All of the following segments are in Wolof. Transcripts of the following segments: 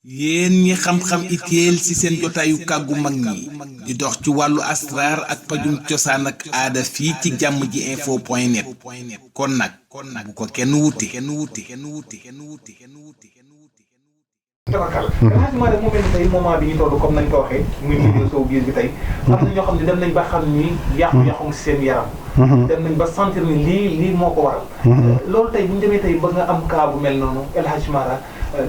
yéen ñi xam-xam itéel ci seen jotaayu kàggu mag ñi di dox ci wàllu asraar ak pajum cosaan ak aada fii ci jàmm ji info point net kon nag bu ko kenn wuti tabarkàlla franchement rek mu mel ni tey moment bi ñu toll comme nañ ko waxee muy milieu showbiz bi tey am na ñoo xam ne dem nañ ba xam ni yàqu-yàqu ngi seen yaram dem nañ ba sentir ni lii moo ko waral loolu tey bu ñu demee tey ba nga am cas bu mel noonu El Hadj Mara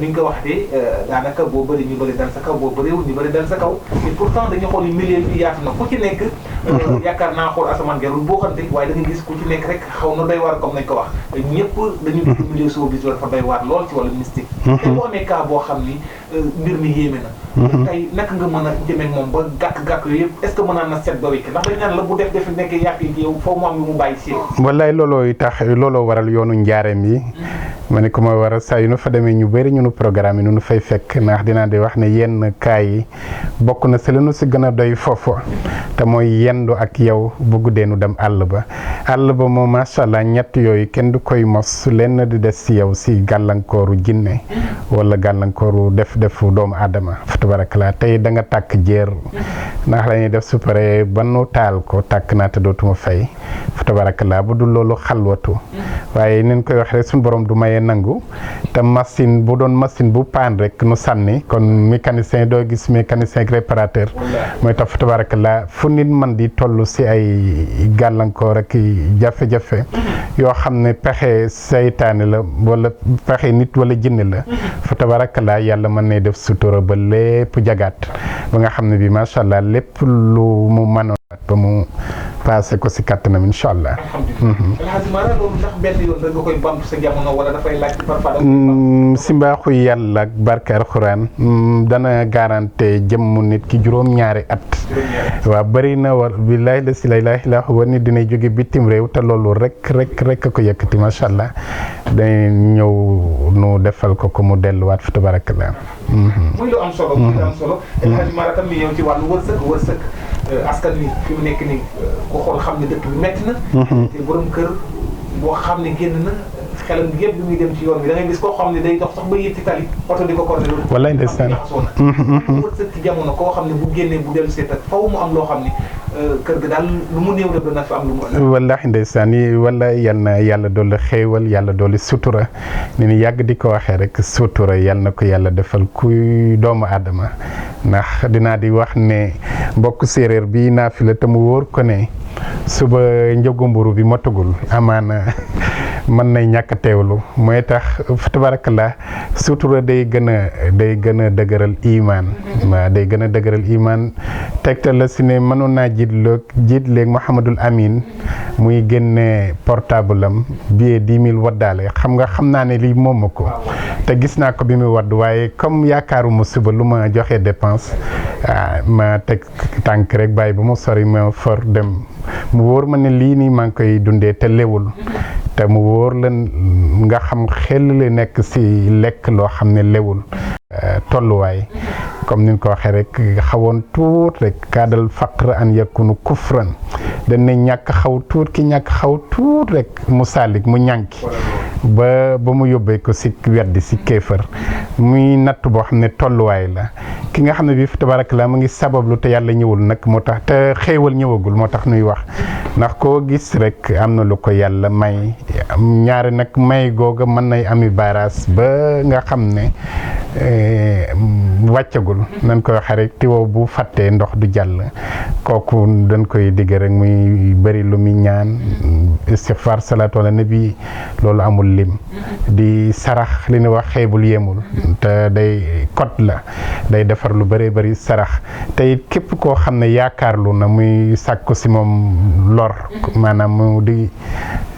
ni nga ko waxee daanaka boo bëri ñu bëri dal sa kaw boo bëriwul ñu bëri dal sa kaw et pourtant dañu xool ni milieu bi yaatu na ku ci nekk yaakaar naa xool asamaan gerul boo xante waaye da nga gis ku ci nekk rek xaw na doy waar comme nañ ko wax ñëpp dañu dugg milieu showbiz dafa doy waar lool ci wàllu mystique te boo amee cas boo xam ni mbir mi yéeme na tey naka nga mën a jëmee moom ba gàkk-gàkk yooyu yëpp est-ce que mën naa na set ba wékk ndax dañ naan la bu def nekk yàq yi yow foofu mu am yu mu bàyyi si wallaay looloo waral yoonu njaareem yi ma ne ko ma waral saa yu nu fa demee ñu bëri ñu nu programme yi nu fay fekk ndax dinaa di wax ne yenn kaay yi bokk na si la nu si gën a doy foofu te mooy yendu ak yow bu guddee nu dem àll ba moom macha allah ñett yooyu kenn du koy mos lenn di des si yow si gàllankooru jinne wala gàllankooru defu doomu aadama fa tabarakalaa tey da nga tàkk jéer ndax la ñuy def su paree ba nu taal ko tàkk naa te dootuma fay fa tabarakalaa bu dul loolu xalwatu waaye nin koy wax rek suñu borom du mayee nangu te machine bu doon machine bu paan rek nu sànni kon mécanicien doo gis mécanicien ak réparateur mooy tax fa tabarakalaa fu nit man di toll si ay gàllankoor ak jafe-jafe yoo xam ne pexe saytaane la wala pexe nit wala jinne la fa tabarakalaa yàlla mën ne def sutura ba lépp jagaat ba nga xam ne bi macha allah lépp lu mu mënoon ba mu passé ko si kàttanam incha allah. si mbaaxu yàlla ak barke alxuraan dana garanté jëmmu nit ki juróom-ñaari at. waaw bëri na war billaahi la si la ilaaha illa huwa nit dina jóge bitim réew te loolu rek ko yëkkati macha allah day ñëw nu defal ko mu delluwaat fa tabarakallah. muy lu am solo muy lu am solo. El Hadj Mara tam mi ñëw ci wàllu wërsëg. askan wi fi mu nekk nii ko xool xam ne dëkk bi metti na te borom kër boo xam ne génn na xelam bi yëpp bi muy dem ci yoon bi da ngay gis koo xam ne day dox sax ba yëg ci tali oto di ko corné loolu wallaay ndeysaan wërsëg ci jamono koo xam ne bu génnee bu dellu seet ak faw mu am loo xam ne kër ga daal lu mu néew def dana fi am lu mu wallaahi ndeysaan yi wallaay yal na yàlla doole xéewal yàlla doole sutura ni ni yàgg di ko waxee rek sutura yal na ko yàlla defal kuy doomu aadama ndax dinaa di wax ne mbokk séeréer bi naa fi la te mu wóor ko ne suba njëgu mburu bi motagul amaana mën nay ñàkk teewlu mooy tax fa tabarakallah sutura day gën a dëgëral imaan waaw day gën a dëgëral imaan tegtal la si ne mënoon naa jiit léegi Mouhamadul Amin muy génne portable am billet 10 000 waddaale xam naa ne lii moom ma ko te gis naa ko bi muy wadd waaye comme yaakaaruma suba lu ma joxe dépense ma teg tànk rek bàyyi ba mu sori ma for dem mu wóor ma ne lii nii maa ngi koy dundee te lewul te mu wóor la nga xam xel la nekk si lekk loo xam ne lewul tolluwaay comme ni ko waxee rek xawoon tuut rek kaadal faqr an yakunu kufran dañ ne ñàkk xaw tuut ki ñàkk xaw tuut rek mu saalik mu ñànki ba mu yóbbee ko si weddi si kéefër muy natt boo xam ne tolluwaay la ki nga xam ne bii fi tabarakallah mu ngi sabablu te yàlla ñëwul nag moo tax te xéewal ñëwagul moo tax nuy wax ndax koo gis rek am na lu ko yàlla may ñaari nag may googa mën nay ami baaraas ba nga xam ne wàccagul nañ koy waxee rek tiwo bu fàttee ndox du jàll kooku dañ koy digg rek muy bëri lu muy ñaan istighfar salaatu ala nabi loolu amul lim di sarax li ñuy wax xeebul yemul te day code la day defar lu bëree bëri sarax te it képp koo xam ne yaakaarlu na muy sàkku si moom lor maanaam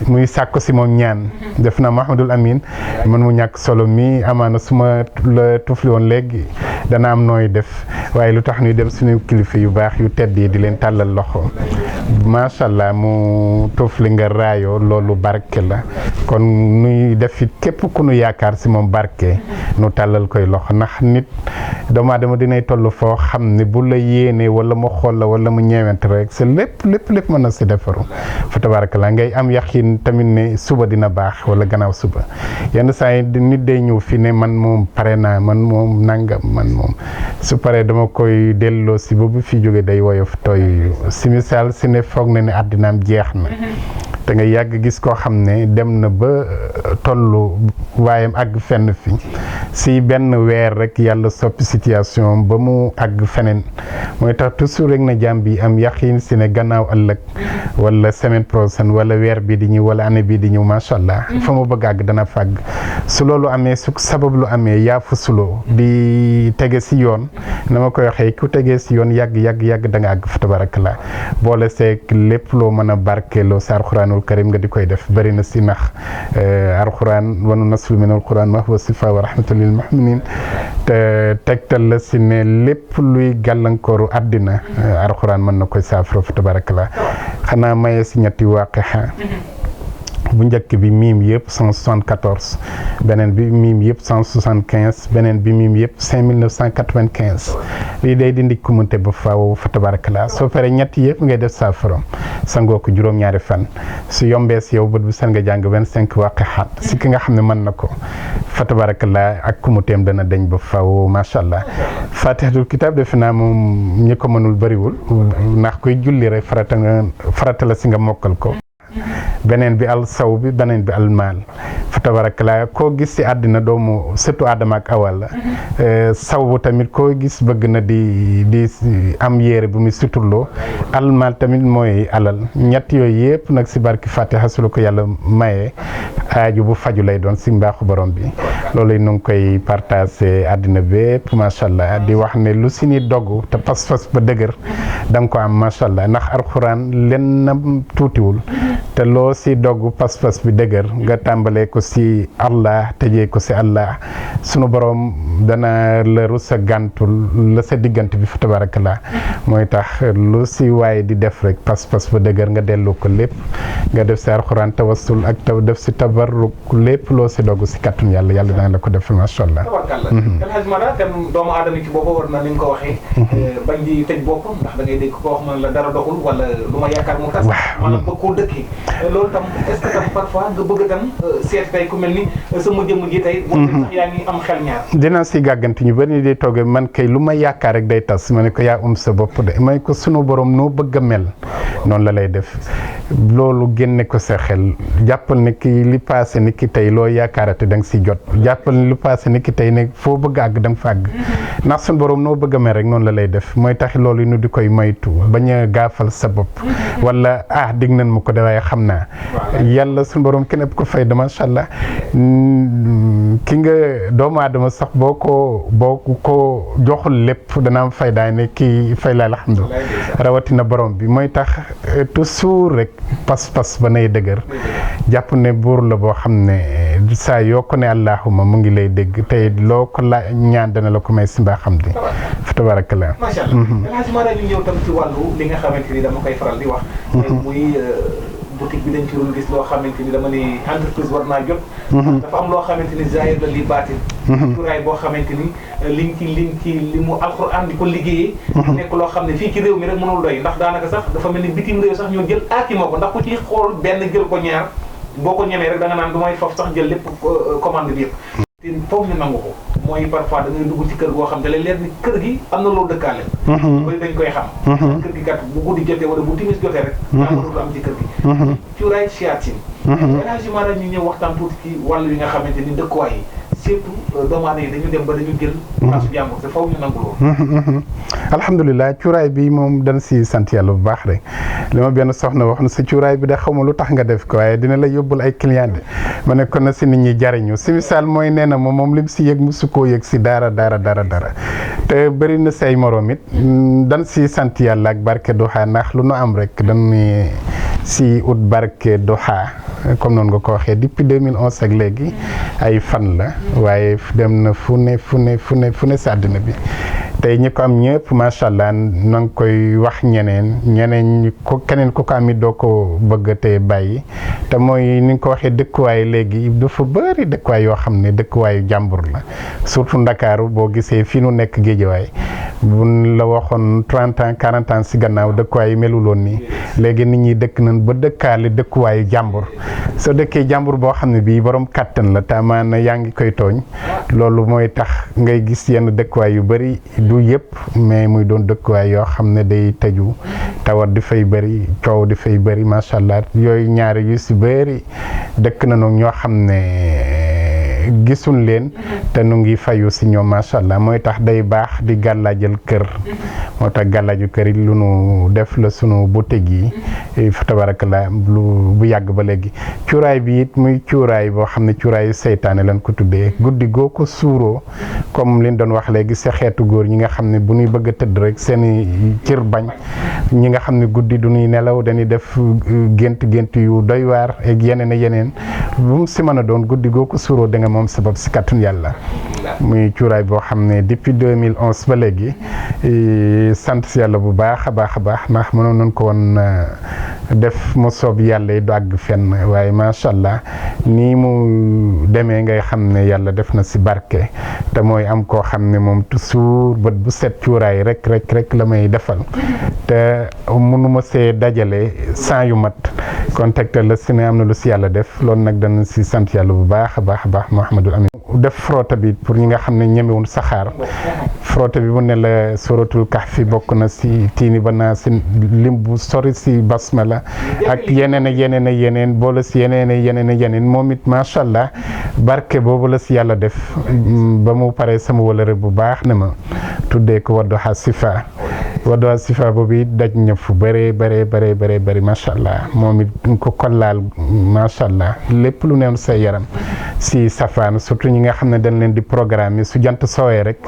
muy sàkku si moom ñaan def na Mouhamadul Amin man mu ñàkk solo mi amaana su ma la tufli woon léegi dana am nooy def waaye lu tax ñuy dem suñu kilifa yu baax yu tedd yi di leen tàllal loxo macha allah mu toof li nga raayoo loolu barke la kon nuy def it képp ku nu yaakaar si moom barke nu tàllal koy loxo ndax nit doomu aadama dinay toll foo xam ne bu la yéenee wala mu xool la wala mu ñeewent rek sa lépp mën na si defaru fa tabarakallah ngay am yaqin tamit ne suba dina baax wala gannaaw suba yenn saa yi nit day ñëw fi ne man moom pare naa man moom nangam man moom su paree dama koy delloo si ba bu fi jóge day woyof tooy si misaal si ne foog na ne àddinaam jeex na te nga yàgg gis koo xam ne dem na ba tollu waayam àgg fenn fi si benn weer rek yàlla soppi situation ba mu àgg feneen mooy tax toujours rek na jàmm bi am yaqin si ne gannaaw ëllëg wala semaine prochaine wala weer bi di ñëw wala année bi di ñëw macha allah fa mu bëgg àgg dana fàgg su loolu amee su sabab lu amee yaa fusuloo di tege si yoon na ma koy waxee ku tegee si yoon yàgg da nga àgg fa tabarakallah boole seeg lépp loo mën a barkeeloo sa alxuraanul karim nga di koy def bëri na si nax alxuraan wanu naslu min alxuraan ma huwa sifa wa rahmatul lil mu'minin te tegtal la si ne lépp luy gàllankooru àddina alxuraan mën na koy saafara fa tabarakallah xanaa maye si ñetti waaqixa bu njëkk bi miim yëpp 174 beneen bi miim yëpp 175 beneen bi miim yëpp 5995 lii day dindi kumute ba faaw fa tabarakallah soo paree ñett yëpp ngay def saafara sangoo ko juróom-ñaari fan su yombee si yow bët bu sen nga jàng 25 waqihaat si ki nga xam ne mën na ko fa tabarakallah ak kumuteem dana deñ ba faaw macha allah fatihatul kitab defe naa moom ñi ko mënul bëriwul ndax koy julli rek farata la si nga mokkal ko beneen bi al saw bi beneen bi al maal fa tabarakallah koo gis si àddina doomu surtout Adama ak Awa la saw bu tamit koo gis bëgg na di am yére bu muy suturloo al maal tamit mooy alal ñett yooyu yëpp nag si barki Fatiha su la ko yàlla mayee aaju bu faju lay doon si mbaaxu borom bi loolu nu ngi koy partagé àddina bépp macha allah di wax ne lu si ni dogg te pas-pas ba dëgër da nga ko am macha allah ndax alxuraan len tuutiwul te loo si dogg pas-pas bi dëgër nga tàmbalee ko si Allah tëjee ko si Allah sunu borom dana la rus a gàntul la sa diggante bi fa tabarakallah mooy tax lu si waaye di def rek pas-pas ba dëgër nga delloo ko lépp nga def si alxuraan tawassul ak def si tabarruk lépp loo si dogg si kàttun yàlla dana la ko def macha allah. tabarkalla El Hadj Mara kan doomu aadama ci boppam war na ni nga ko waxee bañ di tëj boppam ndax da ngay dégg koo xam ne la dara doxul wala lu ma yaakaar mu tas maanaam bëgg koo dëkkee loolu tam est-ce que tam parfois nga bëgg tam seet tey ku mel ni sama jëmm ji tey boo sax yaa ngi am xel ñaar dina si gàgganti ñu bari day toogee man kay lu ma yaakaar rek day tas ma ne ko yaa sa bopp de may ko sunu borom noo bëgg a mel noonu la lay def loolu génne ko sa xel jàppal ne ki li passé ni ki tey loo yaakaarate da nga si jot jàppal ne li passé ni ki tey ne foo bëgg àgg da nga fa àgg ndax sunu borom noo bëgg a mel rek noonu la lay def mooy tax loolu nu di koy moytu bañ a gaafal sa bopp wala dig nañ ma ko de waaye xam naa yàlla sunu borom kenn ëpp ko fay da macha allah ki nga doomu aadama sax boo ko joxul lépp dana am fay daay ne kii fay la alhamdulilah rawatina borom bi mooy tax toujours rek pas-pas ba nay dëgër jàpp ne buur la boo xam ne saa yoo ko ne allahuma mu ngi lay dégg tey loo ko la ñaan dana la ko may si mbaa xam di fa tabarakallah macha allah El Hadj Mara ñu ñëw tam ci wàllu li nga xamante ni dama koy faral di wax muy boutique bi dañ ci doon gis loo xamante ni dama ne entreprise war naa jot dafa am loo xamante ni zaahir la li baatin cuuraay boo xamante ni li mu alxuraan di ko liggéeyee nekk loo xam ne fii ci réew mi rek mënul doy ndax daanaka sax dafa mel ni bitim réew sax ñoo jël aakimoo ko ndax ku ci xool benn jël ko ñaar boo ko ñemee rek da nga naan du may foofu sax jël lépp commande bi yëpp te foofu ñu nangu ko mooy parfois da ngay dugg ci kër goo xam da lay leer ni kër gi am na loolu dëkkaale bari dañ koy xam kër gi kat bu guddi jotee wala bu timis jotee rek dootul am ci kër gi cuuraay Chiatine El Hadj Mara ñu ñëw waxtaan tuuti ci wàll yi nga xamante ni dëkkuwaay yi surtout doomu aadama yi dañu dem ba dañu jël place jàmbur te foofu ñu nangu loolu alhamdulilah cuuraay bi moom dañ si sant yàlla bu baax rek li ma benn soxna wax na sa cuuraay bi de xaw ma lu tax nga def ko waaye dina la yóbbul ay client de ma ne kon na si nit ñi jariñu si misaal mooy nee na moom lim si yëg musu koo yëg si dara te bëri na say morom it dan si sant yàlla ak barke Duha ndax lu nu am rek dañuy si ut barke Duha comme noonu nga ko waxee depuis 2011 ak léegi ay fan la waaye dem na fu ne si àddina bi tey ñi ko am ñëpp macha allah na nga koy wax ñeneen ko keneen ku ko am it doo ko bëgg te bàyyi te mooy ni nga ko waxee dëkkuwaay léegi dafa bëri dëkkuwaay yoo xam ne dëkkuwaayu jàmbur la surtout Ndakaaru boo gisee fi nu nekk Géejawaay buñ la waxoon 30 ans 40 ans si gannaaw dëkkuwaay yi meluloon nii léegi nit ñi dëkk nañ ba dëkkaale dëkkuwaayu jàmbur soo dëkkee jàmbur boo xam ne bii borom kàttan la te amaana yaa ngi koy tooñ loolu mooy tax ngay gis yenn dëkkuwaay yu bëri du yëpp mais muy doon dëkkuwaay yoo xam ne day tëju tawat di fay bëri coow di fay bëri macha allah yooyu ñaari yu si bëri dëkk nañu ñoo xam ne gisul leen te nu ngi fayu si ñoom macha allah mooy tax day baax di gàllaajal kër moo tax gàllaaju kër yi lu nu def la sunu boutique yi fa tabarakallah lu bu yàgg ba léegi cuuraay bi it muy cuuraay boo xam ne cuuraayu seytaane lañ ko tuddee guddi goo ko suuroo comme liñ doon wax léegi sa xeetu góor ñi nga xam ne bu ñuy bëgg a tëdd rek seeni cër bañ ñi nga xam ne guddi du ñuy nelaw dañuy def gént yu doy waar ak yeneen lu mu si mën a doon guddi goo ko suuroo da nga moom sabab si kàttun yàlla muy cuuraay boo xam ne depuis 2011 ba léegi sant si yàlla bu baax a baax ndax mënoon nañ ko woon def mu soob yàlla yi du àgg fenn waaye macha allah nii mu demee ngay xam ne yàlla def na si barke te mooy am koo xam ne moom toujours bët bu set cuuraay rek la may defal te mënuma see dajale sans yu mat contacté la si ne am na lu si yàlla def loolu nag dana si sant yàlla bu baax a baax Mouhamadul Amin def frotté bi pour ñi nga xam ne ñemewul saxaar frotté bi mu ne la suratul kahfi bokk na si tiini ba naa si lim bu sori si basmala ak yeneen boole si yeneen moom it macha allah barke boobu la si yàlla def ba mu paree sama wëlëre bu baax ne ma tuddee ko Wadduha Sifa boobu it daj ñëpp fu bëree macha allah moom it ko kollaal macha allah lépp lu neew say yaram si safaan surtout ñi nga xam ne dañ leen di programme su jant soowee rek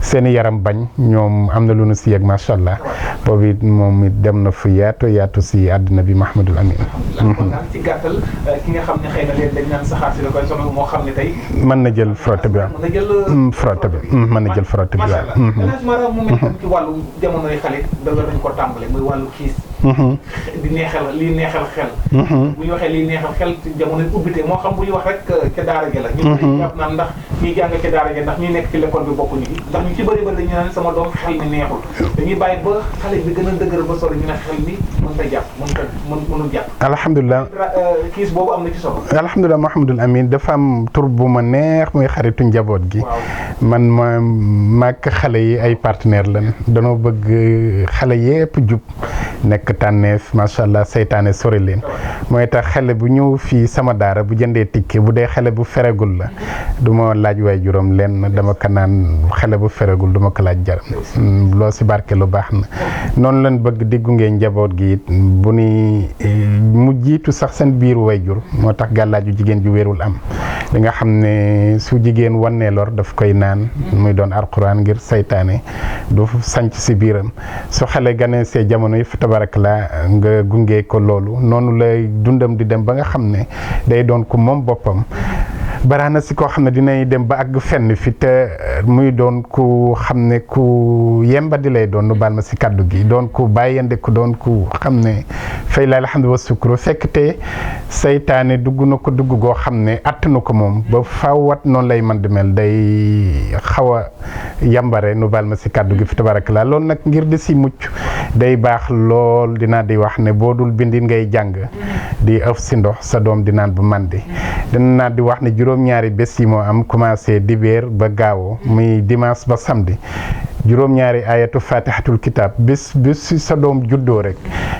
seeni yaram bañ ñoom am na lu nu si yëg macha allah boobu it moom it dem na fu yaatu si àddina bi Mouhamadul Amin. ci gàttal ki nga xam ne xëy na leen dañ naan saxaar si da koy sonal moo xam ne tey. mën na jël frotté bi waaw. mën na jël frotté bi waaw. maanaam mu mel ci wàllu jamonoy xale danga dañ ko tàmbale muy wàllu kiis. di neexal lii neexal xel. bu ñu waxee lii neexal xel ci jamonoy ubbite moo xam bu ñu wax rek ca daara ja la. ñu jàpp naan ndax ñuy jàng ca daara ja ndax ñuy nekk ci l'école bi bokkuñu ci ndax ñu ci bëri dañu naan sama doom xel mi neexul dañuy bàyyi ba xale bi gën a dëgër ba sori ñu ne xel mi mënul jàpp. alhamdulilah kiis boobu am na ci solo. alhamdulilah Mouhamadul Amin dafa am tur bu ma neex muy xaritu njaboot gi. man ma maak xale yi ay partenaire lan danoo bëgg xale yépp jub nekk tànneef macha allah seytaane sori leen mooy tax xale bu ñëw fii sama daara bu jëndee tikke bu dee xale bu feregul la du ma laaj waay juróom leen dama ko naan xale bu feregul du ma ko laaj jar loo si barke lu baax na noonu lañ bëgg di gunge njaboot gi it bu ni mu jiitu sax seen biir way jur moo tax gàllaaju jigéen ju wérul am li nga xam ne su jigéen wannee lor daf koy naan muy doon alquran ngir seytaane du sanc si biiram su xale ganee see jamono yi fa tabarakallah nga gunge ko loolu noonu lay dundam di dem ba nga xam ne day doon ko moom boppam baraana si koo xam ne dinay dem ba àgg fenn fi te muy doon ku xam ne ku yemba di lay doon nu baal ma si kaddu gi doon ku bàyyande ku doon ku xam ne fay la alhamdu wa sukru fekk te seytaane dugg na ko dugg goo xam ne attanu ko moom ba fawat noonu lay man di mel day xaw a yambare nu baal ma si kaddu gi fi tabarakallah loolu nag ngir di si mucc day baax lool dinaa di wax ne boo dul bindi ngay jàng di ëf si ndox sa doom di naan bu mandi dinaa di wax ne juróom-ñaari bés yi moo am commencé dibéer ba gaawoo muy dimanche ba samedi juróom-ñaari ayatu fatihatul kitab bis si sa doom juddoo rek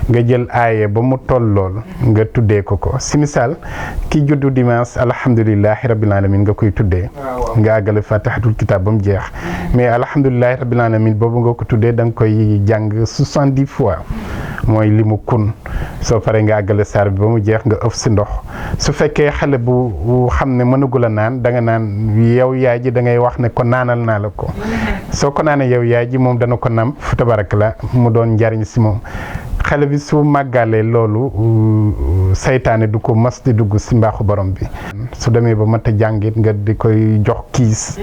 nga jël aaye ba mu toll lool nga tuddee ko si misaal ki juddu dimanche alhamdulilahi rabbil alamin nga koy tuddee nga àggale fatihatul kitab ba mu jeex mais alhamdulilahi rabbil alamin boobu nga ko tuddee da nga koy jàng 70 fois mooy li mu kun soo paree nga àggale saar bi ba mu jeex nga ëf si ndox su fekkee xale bu xam ne mënagul a naan da nga naan yow yaay ji da ngay wax ne ko naanal naa la ko soo ko naanee yow yaay ji moom dana ko nam fu tabarak la mu doon njariñ si moom xale bi su màggalee loolu saytaane du ko mas di dugg si mbaaxu borom bi su demee ba mat a jàngit nga di koy jox kiis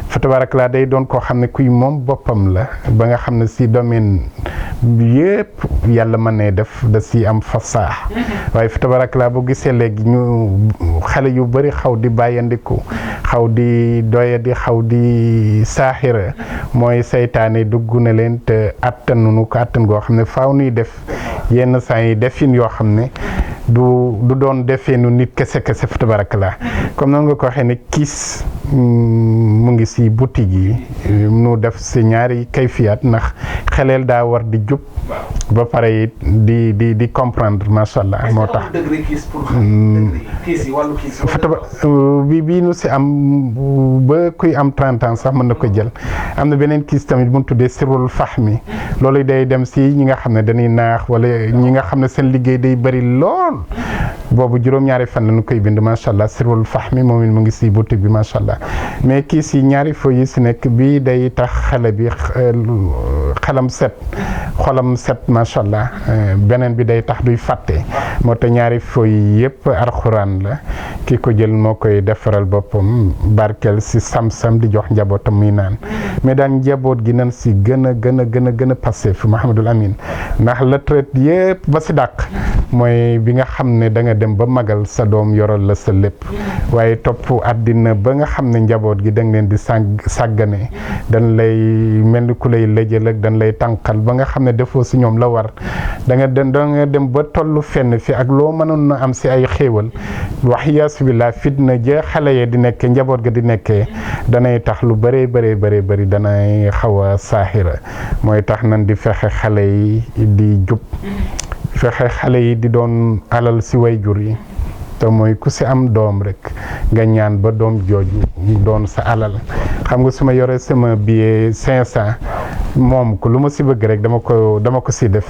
fa tabarakallah day doon koo xam ne kuy moom boppam la ba nga xam ne si domaine yëpp yàlla mën ne def da si am fasaax waaye fa tabarakallah boo gisee léegi ñu xale yu bari xaw di bàyyandiku xaw di doya di xaw di saaxira mooy saytaane dugg na leen te attanunu ko attan goo xam ne faaw nuy def yenn saa yi defin yoo xam ne du doon defeenu nit kese fa tabarakallah comme noonu nga ko waxee ne kiis mu ngi si boutique yi nu def si ñaari kayfiyaat ndax xeleel daa war di jub ba pare it di comprendre macha allah moo tax bii nu si am ba kuy am 30 ans sax mën na ko jël am na beneen kiis tamit bu ñu tuddee sirrul fahmi loolu day dem si ñi nga xam ne dañuy naax wala ñi nga xam ne seen liggéey day bari lool boobu juróom-ñaari fan lañu koy bind macha allah sirrul fahmi moom it mu ngi si boutique bi macha allah mais kiis yi ñaari fo yi si nekk bii day tax xale bi xelam set xolam set macha allah beneen bi day tax duy fàtte moo tax ñaari fo yi yëpp alxuraan la ki ko jël moo koy defaral boppam barkeel si sam-sam di jox njabootam muy naan mais daan njaboot gi nan si gën a passé fi Mouhamadul Amin ndax la traite yëpp ba si dàq mooy bi nga xam ne da nga dem ba magal sa doom yoral la sa lépp waaye topp àddina ba nga xam ne njaboot gi da nga leen di sàggane dañ lay mel ni ku lay lëjal ak dañ lay tànqal ba nga xam ne defoo si ñoom la war da nga dem ba tollu fenn fi ak loo mënoon na am si ay xéewal wax yaasu billah fitna ja xale yee di nekkee njaboot ga di nekkee danay tax lu bëree danay xaw a saaxira mooy tax nan di fexe xale yi di jub fexe xale yi di doon alal si wayjur yi te mooy ku si am doom rek nga ñaan ba doom jooju doon sa alal xam nga su ma yoree sama billet 500 moom ko lu ma si bëgg rek dama ko si def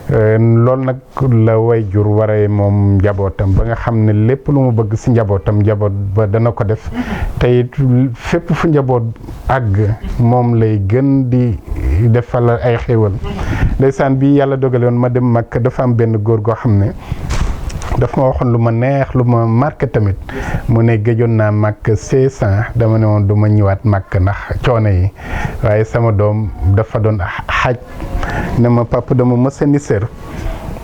loolu nag la wayjur waree moom njabootam ba nga xam ne lépp lu mu bëgg si njabootam njaboot ba dana ko def te it fépp fu njaboot àgg moom lay gën di defal ay xéewal ndeysaan bi yàlla dogale woon ma dem Makka dafa am benn góor goo xam ne daf ma waxoon lu ma neex lu ma marqué tamit mu ne géjoon naa Makka 16 ans dama ne woon du ma ñëwaat Makka ndax coono yi waaye sama doom dafa doon xaj ne ma papa dama mës a nisër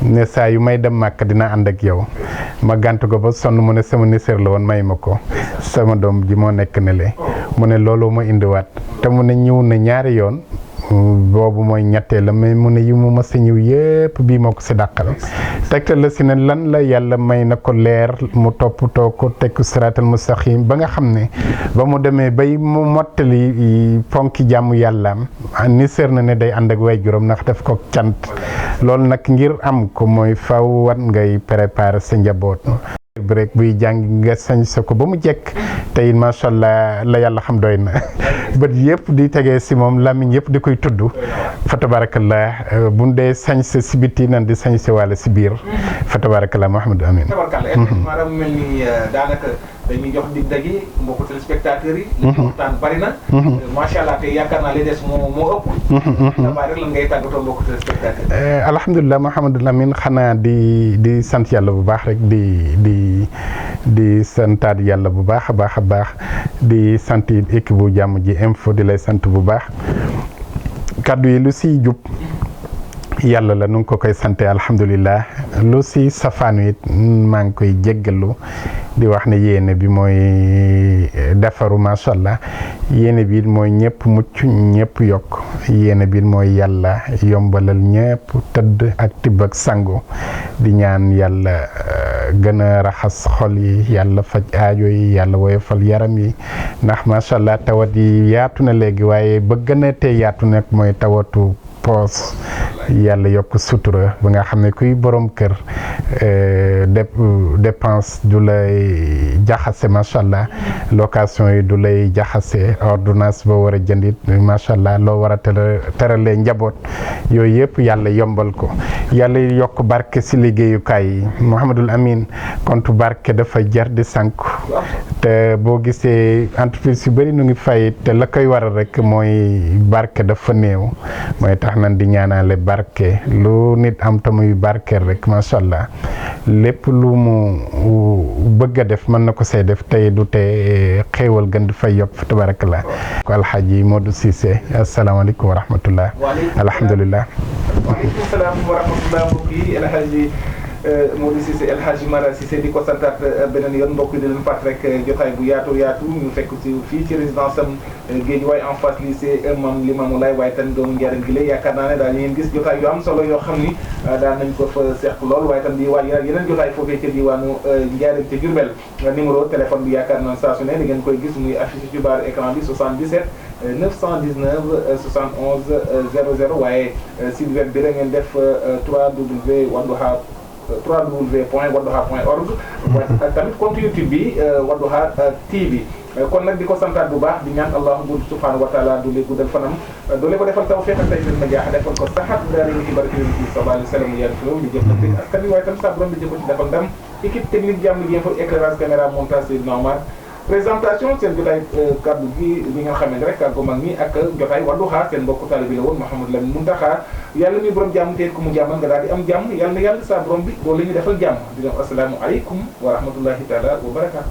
ne saa yu may dem Makka dina ànd ak yow ma gànt ko ba sonn mu ne sama nisër la woon may ma ko sama doom ji moo nekk ne le mu ne loolu ma indiwaat te mu ne ñëw na ñaari yoon boobu mooy ñetteel la mais mu ne yi mu mës a ñëw yëpp bii moo ko si dàqal tegtal la si ne lan la yàlla may na ko leer mu toppatoo ko tekku siraatal mustaqim ba nga xam ne ba mu demee bay mu mottali ponki jàmm yàllaam ni sër na ne day ànd ak way juróom ndax def ko cant loolu nag ngir am ko mooy faw wat ngay préparer sa njaboot rek buy jàng nga sañ sa ko ba mu jekk tey macha allah la yàlla xam doy na bët yëpp di tegee si moom làmmiñ yëpp di koy tudd fa tabarakallah bu dee sañ sa si biti nan di sañ sa wàlla si biir fa tabarakallah Mouhamadou Amin maanaam mel ni daanaka dañuy jox dig daje mbokku téléspectateurs yi li waxtaan bari na macha allah te yaakaar naa li des moo ëpp damaa rek lan ngay tàggatoo mbokku téléspectateurs alhamdulilah Mouhamadou Amin xanaa di sant yàlla bu baax rek di santaat yàlla bu baax a baax di sant équipe bu jàmm ji info di lay sant bu baax kàddu yi lu siy jub yàlla la nu ngi ko koy sante alhamdulilah lu si safaan wi maa ngi koy jéggalu di wax ne yéene bi mooy defaru macha allah yéene bi mooy ñëpp mucc ñëpp yokk yéene bi mooy yàlla yombalal ñëpp tëdd ak tibb ak sangu di ñaan yàlla gën a raxas xol yi yàlla faj aajo yi yàlla woyofal yaram yi ndax macha allah tawat yi yaatu na léegi waaye ba gën a tee yaatu nag mooy tawatu poos yàlla yokk sutura ba nga xam ne kuy borom kër dépense du lay jaxase macha allah location yi du lay jaxase ordonnance boo war a jëndit macha allah loo war a teralee njaboot yooyu yëpp yàlla yombal ko yàlla yokk barke si liggéeyukaay yi Mouhamadul Amin compte barke dafa jar di sànku te boo gisee entreprise yu bëri nu ngi fay te la koy waral rek mooy barke dafa néew mooy tax wax nañ di ñaanale barke lu nit am te muy barkeel rek macha allah lépp lu mu bëgg a def mën na ko say def tey du te xéewal gën di fay yokk tabarakallah ko alxaaji Modou Cissé asalaamaaleykum wa rahmatullah alhamdulilah waaleykum salaam wa rahmatullah mbokk yi alxaaji Modou Cissé El Hadji Mara Cissé di ko santaat beneen yoon mbokk yi di leen fàtt rek jotaay bu yaatu ñu fekk ci fii ci résidence am Guédiawaye en face lycée Mame Limamou Laye waaye tam doomu njariñ gi la yaakaar naa ne daal ngeen gis jotaay yu am solo yoo xam ni daan nañ ko fa seq lool waaye tam di waaj yeneen jotaay foofee ca diwaanu njariñ ca Diourbel numéro téléphone bi yaakaar naa saa su ne di ngeen koy gis muy affiché ci barre écran bi 77 919 71 00 waaye site web bi la ngeen def www.wadduha.org waaye tamit compte YouTube bi Wadduha TV kon nag di ko santaat bu baax di ñaan Allah buur subhanahu wa taala doole guddal fanam doole ko defal tawfiq ak taysiir na jaax defal ko saxat daal yi ci barke Yonent bi sallallahu alayhi wa sallam yàlla fi di jëfante askan wi waaye tam sa borom di jëfal ci defal ndam équipe technique jàmm ji info éclairage caméra montage Seydina Omar présentation seen jotaay kaddu gi li nga xam ne rek kàggu mag ñi ak jotaay Wadduha seen mbokku taalibe bi la woon Mouhamadou Lamine Muntaxa yàlla mi borom jàmm teet ku mu jàmmal nga daal di am jàmm yàlla na yàlla sa borom bi loolu la ñu defal jàmm di leen asalaamu aleykum wa rahmatullahi taala wa barakaatu.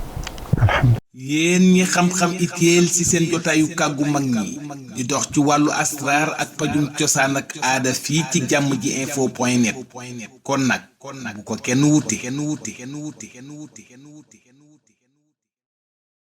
yéen ñi xam-xam itteel ci seen jotaayu kàggu mag ñi di dox ci wàllu asraar ak pajum cosaan ak aada fii ci jàmm ji info.net kon nag bu ko kenn wuti